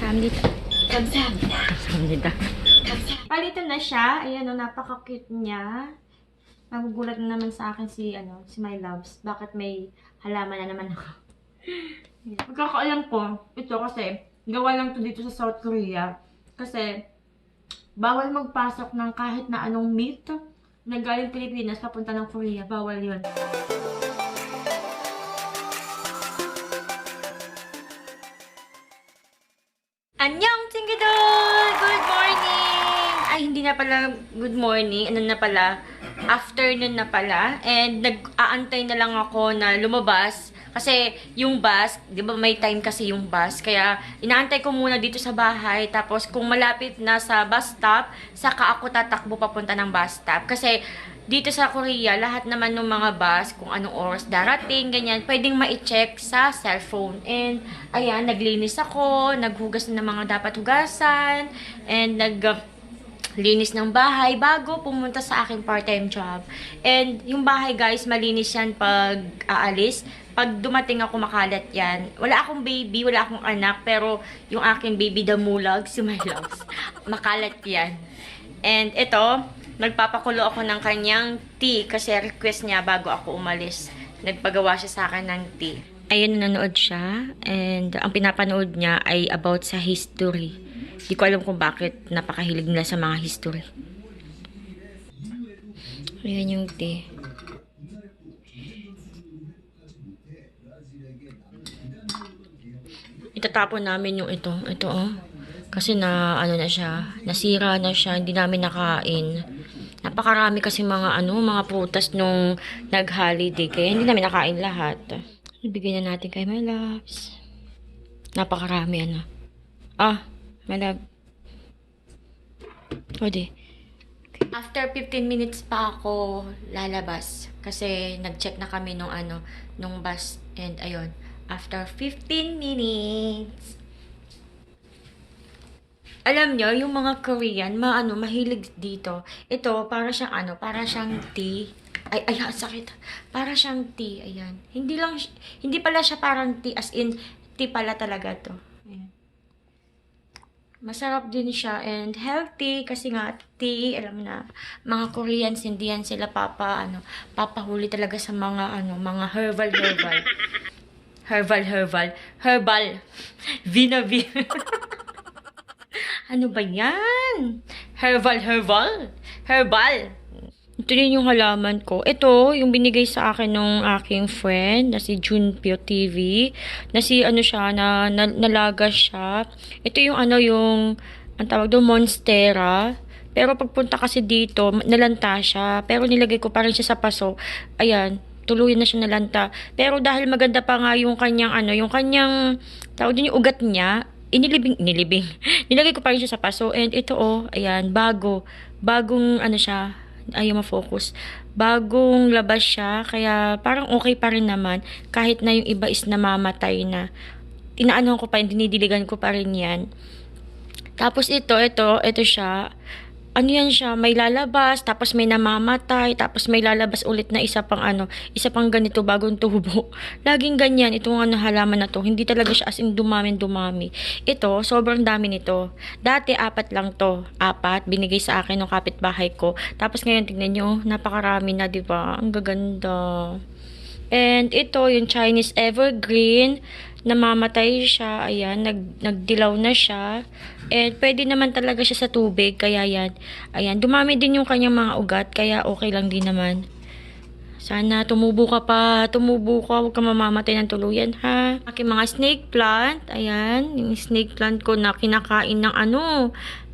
감사합니다. 감사합니다. 감사합니다. Palitan na siya. Ayan o, napaka-cute niya. Magugulat na naman sa akin si My Loves. Bakit may halaman na naman ako? Pagkakaalam ko, ito kasi, gawa lang to dito sa South Korea. Kasi, bawal magpasok ng kahit na anong meat na galing Pilipinas papunta ng Korea. Bawal yun. Annyeong, 친구들! Good morning! Ay, hindi na pala good morning. Ano na pala? Afternoon na pala. And nag-aantay na lang ako na lumabas. Kasi yung bus, di ba may time kasi yung bus. Kaya inaantay ko muna dito sa bahay. Tapos kung malapit na sa bus stop, saka ako tatakbo papunta ng bus stop. Kasi dito sa Korea, lahat naman ng mga bus, kung anong oras darating, ganyan, pwedeng ma-check sa cellphone. And, ayan, naglinis ako, naghugas na ng mga dapat hugasan, and naglinis ng bahay bago pumunta sa aking part-time job. And, yung bahay, guys, malinis yan pag aalis. Pag dumating ako, makalat yan. Wala akong baby, wala akong anak, pero yung aking baby damulag, si My Loves, makalat yan. And, ito, nagpapakulo ako ng kanyang tea kasi request niya bago ako umalis. Nagpagawa siya sa akin ng tea. Ayun, nanonood siya. And ang pinapanood niya ay about sa history. Hindi ko alam kung bakit napakahilig nila sa mga history. Ayan yung tea. Itatapon namin yung ito. Ito, oh. Kasi na siya, nasira na siya, hindi namin nakain. Napakarami kasi mga mga prutas nung nag-holiday, kaya hindi namin nakain lahat. Ibigay na natin kay My Loves. Napakarami My Love. Okay. After 15 minutes pa ako lalabas kasi nag-check na kami nung bus, and ayun, after 15 minutes. Alam nyo, yung mga Korean, mahilig dito. Ito, para siyang tea. Ay, sakit. Para siyang tea, ayan. Hindi pala siya parang tea, as in, tea pala talaga to. Ayan. Masarap din siya, and healthy, kasi nga, tea, alam na, mga Koreans, hindi yan sila papahuli talaga sa mga, mga herbal. Herbal. Vina. Ano ba yan? Herbal. Ito din yung halaman ko. Ito, yung binigay sa akin ng aking friend, na si Junpyo TV. Na si, nalaga siya. Ito yung, ang tawag doon, Monstera. Pero pagpunta kasi dito, nalanta siya. Pero nilagay ko pa rin siya sa paso. Ayan, tuluyan na siya nalanta. Pero dahil maganda pa nga yung kanyang, tawag din yung ugat niya, inilibing. Nilagay ko pa rin siya sa paso. And ito, ayan, bagong siya, ayaw ma-focus. Bagong labas siya, kaya parang okay pa rin naman, kahit na yung iba is namamatay na. Inaano ko pa, dinidiligan ko pa rin yan. Tapos ito siya, yan siya, may lalabas, tapos may namamatay, tapos may lalabas ulit na isa pang ganito, bagong tubo. Laging ganyan, itong halaman na to, hindi talaga siya as in dumami. Ito, sobrang dami nito. Dati, 4 lang to. 4, binigay sa akin ng kapitbahay ko. Tapos ngayon, tignan nyo, napakarami na, diba? Ang gaganda. And ito, yung Chinese evergreen, namamatay siya, ayan, nagdilaw na siya. And pwede naman talaga siya sa tubig, kaya yan. Ayan, dumami din yung kanyang mga ugat, kaya okay lang din naman. Sana tumubo ka, huwag ka mamamatay ng tuluyan, ha. Aking mga snake plant, ayan, yung snake plant ko na kinakain ng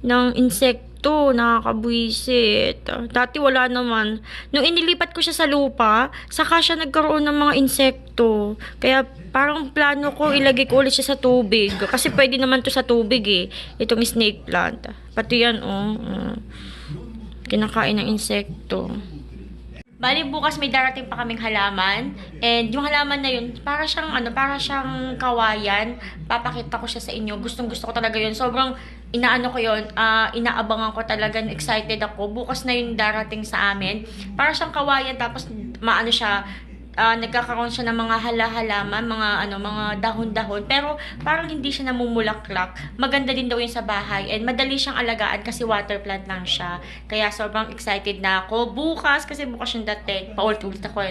ng insekto, nakakabuisit. Dati wala naman. Nung inilipat ko siya sa lupa, saka siya nagkaroon ng mga insekto. Kaya parang plano ko, ilagay ko ulit siya sa tubig. Kasi pwede naman to sa tubig eh. Itong snake plant. Pati yan, kinakain ng insekto. Bali, bukas may darating pa kaming halaman. And yung halaman na yun, para siyang kawayan. Papakita ko siya sa inyo. Gustong-gusto ko talaga yun. Sobrang ko yun. Inaabangan ko talaga. Excited ako. Bukas na yung darating sa amin. Para siyang kawayan. Tapos, siya, nagkakaroon siya ng mga halaman, mga dahon-dahon, pero parang hindi siya namumulaklak. Maganda din daw yun sa bahay, and madali siyang alagaan kasi water plant lang siya. Kaya sobrang excited na ako. Bukas, kasi bukas yung dating, paulit-ulit ako,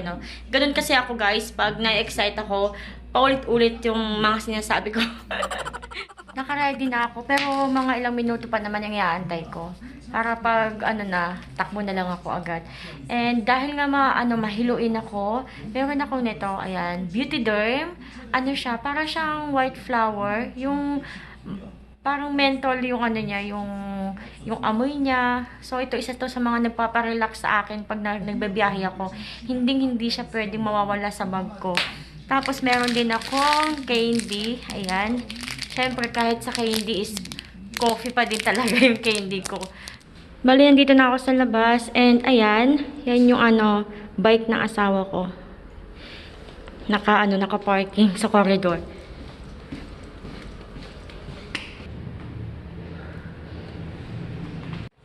Ganun kasi ako, guys, pag na-excite ako, paulit-ulit yung mga sinasabi ko. Nakaready na ako, pero mga ilang minuto pa naman yung iaantay ko. Para pag, takbo na lang ako agad. And dahil nga mahiluin ako, meron ako nito, ayan, Beauty Derm. Ano siya, para siyang white flower. Yung, parang menthol yung niya, yung amoy niya. So, ito, isa to sa mga nagpaparelax sa akin pag nagbabiyahe ako. Hindi siya pwedeng mawawala sa bag ko. Tapos, meron din akong candy. Ayan. Siyempre, kahit sa candy is coffee pa din talaga yung candy ko. Bali, nandito na ako sa labas. And, ayan. Yan yung bike ng asawa ko. Naka-parking sa corridor.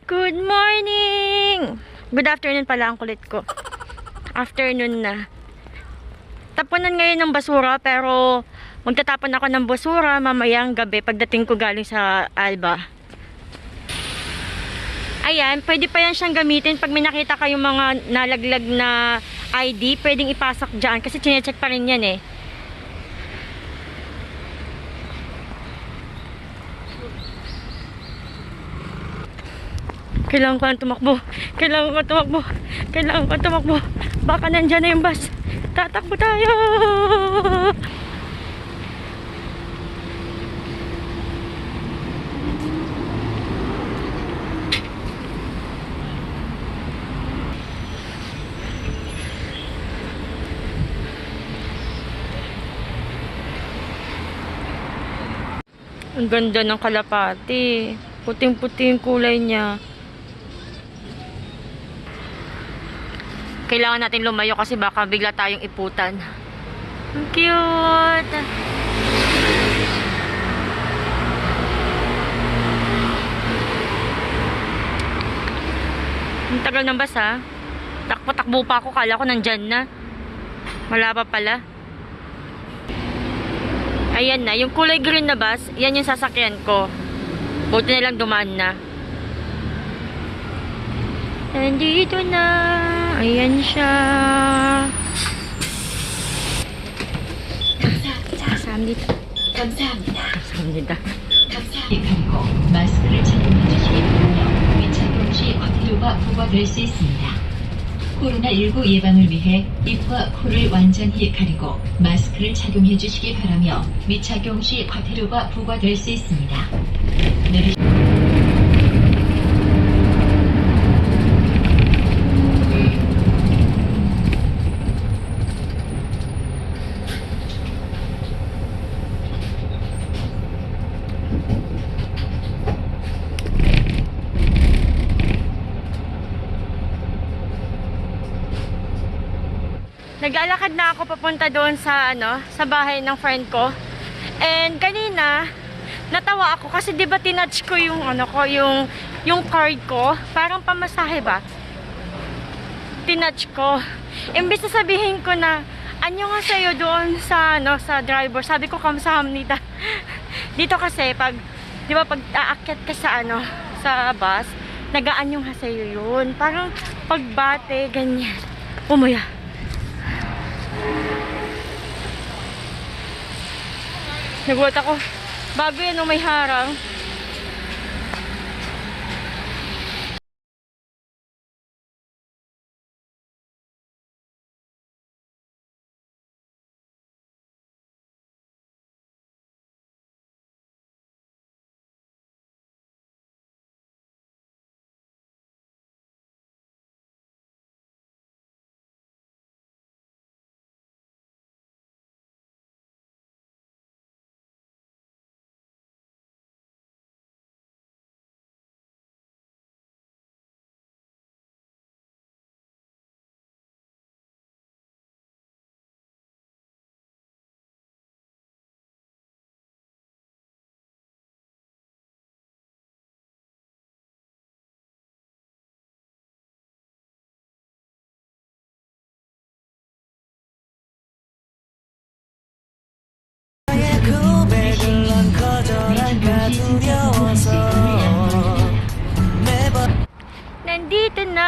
Good morning! Good afternoon pala ang kulit ko. Afternoon na. Tapunan ngayon ng basura, pero magtatapon ako ng basura mamayang gabi pagdating ko galing sa Alba. Ayan, pwede pa yan siyang gamitin pag may nakita kayong mga nalaglag na ID, pwedeng ipasok dyan kasi chinecheck pa rin yan eh. Kailangan ko lang tumakbo. Kailangan ko tumakbo. Baka nandyan na yung bus. Tatakbo tayo! Ang ganda ng kalapati. Puting-puting yung kulay niya. Kailangan natin lumayo kasi baka bigla tayong iputan. Ang cute! Ang tagal ng bus ha. Takbo-takbo pa ako. Kala ko nandyan na. Wala pa pala. Ayan na. Yung kulay green na bus, yan yung sasakyan ko. Buti na lang dumaan na. Nandito na. Ayan siya. 감사합니다. 감사합니다. 감사합니다. 그리고 마스크를 착용해 주시기 바라며 미착용 시 과태료가 부과될 수 있습니다. 코로나19 예방을 위해 입과 코를 완전히 가리고 마스크를 착용해 주시기 바라며 미착용 시 과태료가 부과될 수 있습니다. Nag-alakad na ako papunta doon sa sa bahay ng friend ko. And kanina natawa ako kasi 'di ba tinouch ko yung yung card ko, parang pamasahe ba? Tinouch ko. Imbes na sabihin ko na anyo nga sa'yo doon sa sa driver. Sabi ko kamsahamnida. Dito kasi pag 'di ba pag aakyat ka sa sa bus, nag-aanyong nga sa'yo yun. Parang pagbate ganyan. Umuya. Nagulat ako. Bago yan may harang.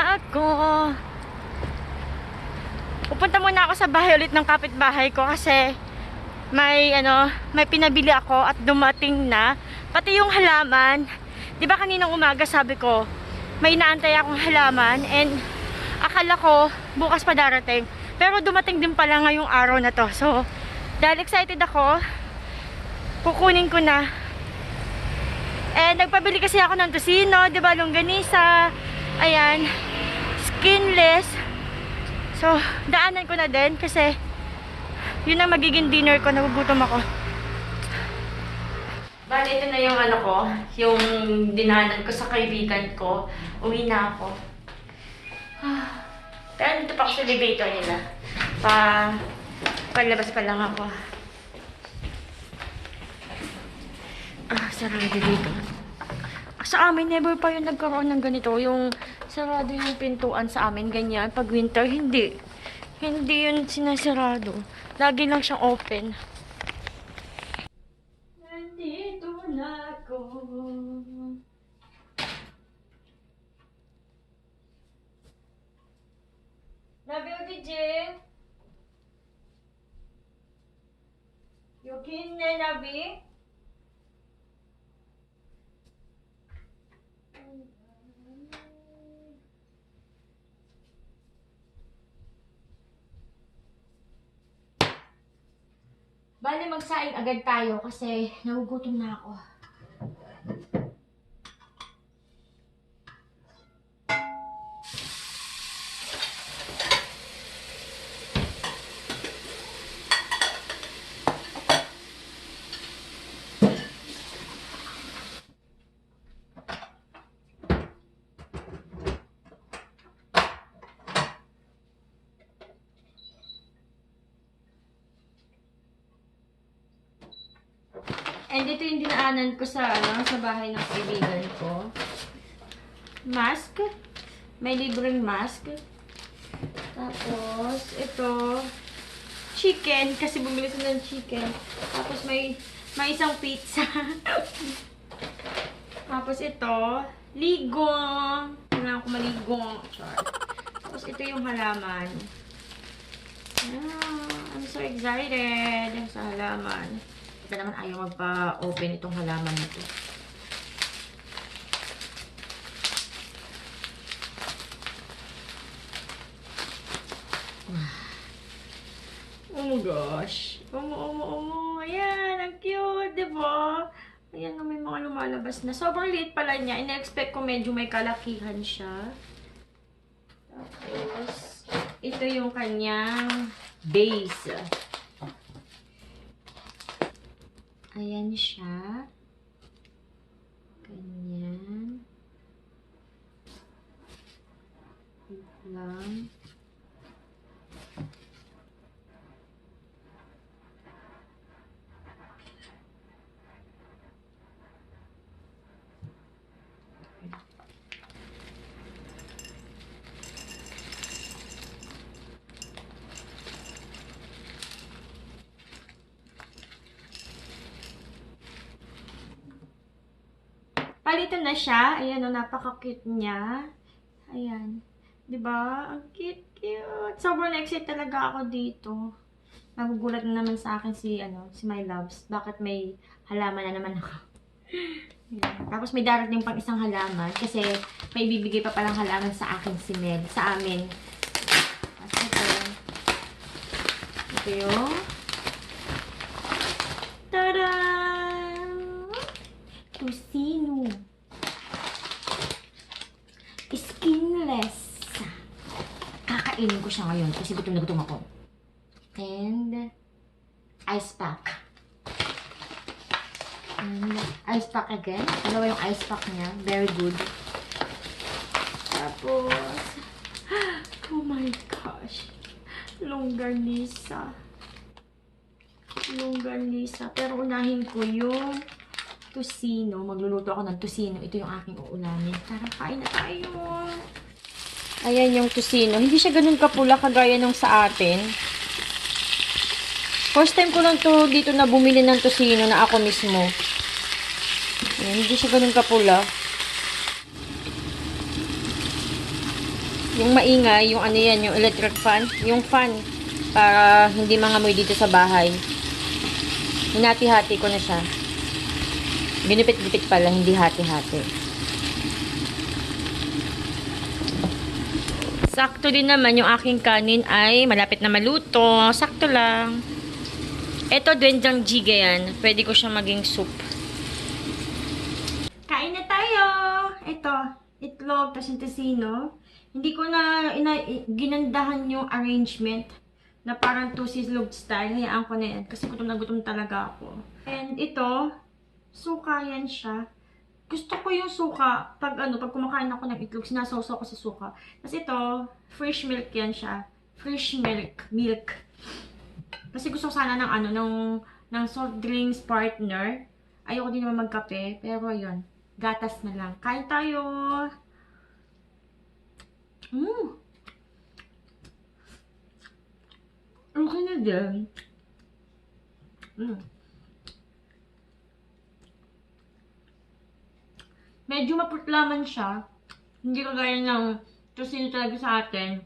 na ako. Pupunta muna ako sa bahay ulit ng kapitbahay ko kasi may pinabili ako at dumating na. Pati yung halaman. 'Di ba kaninang umaga sabi ko, may inaantay akong halaman and akala ko bukas pa darating. Pero dumating din pala ngayong araw na to. So, dahil excited ako, kukunin ko na. And nagpabili kasi ako ng tocino, 'di ba, longganisa. Ayan, skinless. So, daanan ko na din kasi yun ang magiging dinner ko. Nagugutom ako. Bali, ito na yung yung dinaanan ko sa kaibigan ko. Uwi na ako. Pero dito pa ako sa elevator nila. Paglabas pa lang ako. Sarado dito. Sa amin, never pa yung nagkaroon ng ganito. Yung sarado yung pintuan sa amin, ganyan. Pag winter, hindi. Hindi yun sinasarado. Lagi lang siyang open. Nandito na ako. Love you, DJ. You can na, Nabi? Bale, magsaing agad tayo kasi nagugutom na ako. And ito yung dinaanan ko sa bahay ng kaibigan ko. Mask. May libreng mask. Tapos, ito, chicken. Kasi bumili sila ng chicken. Tapos, may isang pizza. Tapos, ito, ligong. Kailangan ko maligong. Tapos, ito yung halaman. I'm so excited sa halaman. Ito naman ayaw magpa-open itong halaman nito. Oh my gosh. Ayan, ang cute, diba? Ayan, may mga lumalabas na. Sobrang liit pala niya. Ina-expect ko medyo may kalakihan siya. Tapos, ito yung kanyang base. Ayan siya. Ganyan. Wait lang. Palito na siya. Ayan, napaka-cute niya. Ayan. Diba? Ang cute. Sobrang excited talaga ako dito. Nagugulat na naman sa akin si My Loves. Bakit may halaman na naman ako? Ayan. Tapos may darating pang isang halaman. Kasi may bibigay pa palang halaman sa akin si Mel. Sa amin. Tapos ito yung tada! Tocino. Skinless. Kakainin ko siya ngayon kasi gutom na gutom ako. And ice pack. And ice pack again. Dalawa yung ice pack niya. Very good. Tapos, oh my gosh. Longganisa. Pero unahin ko yung tocino. Magluluto ako ng tocino. Ito yung aking uulamin. Tara, kain na tayo. Ayan yung tocino. Hindi siya ganun kapula kagaya nung sa atin. First time ko lang to dito na bumili ng tocino na ako mismo. Ayan, hindi siya ganun kapula. Yung maingay, yung ano yan, yung electric fan. Yung fan. Para hindi mangamoy dito sa bahay. Hinati-hati ko na siya. Binipit-bipit pala, hindi hati-hati. Sakto din naman yung aking kanin ay malapit na maluto. Sakto lang. Ito, doenjang jjigae yan. Pwede ko siya maging soup. Kain na tayo! Ito, itlog, tas yung tocino. Hindi ko na ginandahan yung arrangement na parang two sislog style. Hayaan ko na yan kasi gutom na gutom talaga ako. And ito, suka yan siya. Gusto ko yung suka, pag kumakain ako ng itlog, sinasawsaw ko sa suka. Tapos ito, fresh milk yan siya. Fresh milk. Kasi gusto ko sana ng soft drinks partner. Ayoko din naman magkape, pero yun, gatas na lang. Kain tayo! Okay na din. Medyo maputlaman siya. Hindi kagaya ng tosino talaga sa atin.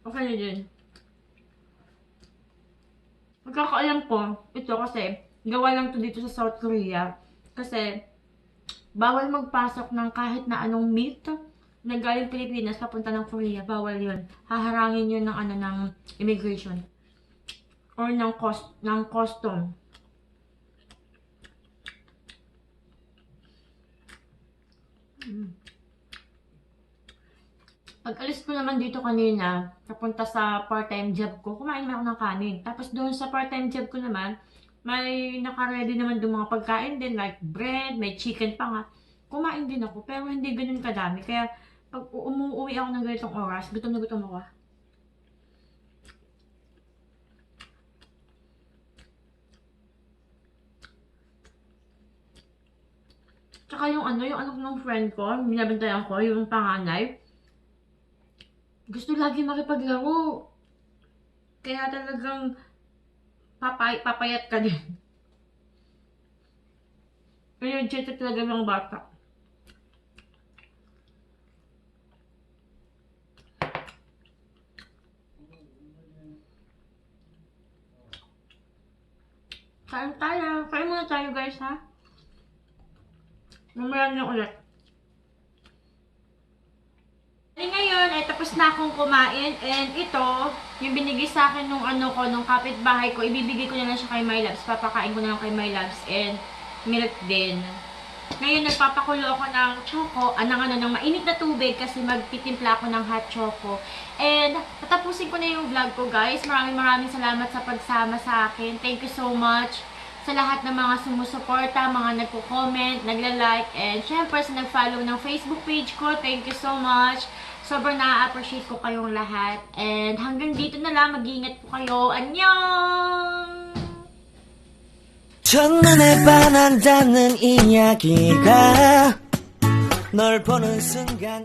Okay na din. Magkakaalam ko, ito kasi, gawa lang to dito sa South Korea. Kasi, bawal magpasok ng kahit na anong meat na galing Pilipinas papunta ng Korea. Bawal yun. Haharangin yun ng immigration. Or ng custom. Pag alis ko naman dito kanina, napunta sa part-time job ko, kumain naman ako ng kanin. Tapos doon sa part-time job ko naman, may naka-ready naman doon mga pagkain din, like bread, may chicken pa nga. Kumain din ako, pero hindi ganun kadami. Kaya pag umuwi ako ng ganitong oras, gutom na gutom ako. Tsaka yung anak ng friend ko, binabantayan ko, yung panganay, gusto lagi makipaglaro. Kaya talagang papayat ka din. Energetic talaga ng bata. Kain tayo. Kain muna tayo guys ha. Mamaya na ulit. Ngayon ay tapos na akong kumain and ito, yung binigay sa akin nung kapitbahay ko, ibibigay ko na lang siya kay My Loves. Papakain ko na lang kay My Loves and milk din. Ngayon nagpapakulo ako ng choco, ng mainit na tubig kasi magtitimpla ako ng hot choco. And tatapusin ko na yung vlog ko guys. Maraming salamat sa pagsama sa akin. Thank you so much sa lahat ng mga sumusuporta, mga nagko-comment, nagla-like, and syempre sa nag-follow ng Facebook page ko. Thank you so much. Sobrang na-appreciate ko kayong lahat. And hanggang dito na lang. Mag-iingat po kayo. Annyeong! 첫눈에 반한다는 이야기가 널 보는 순간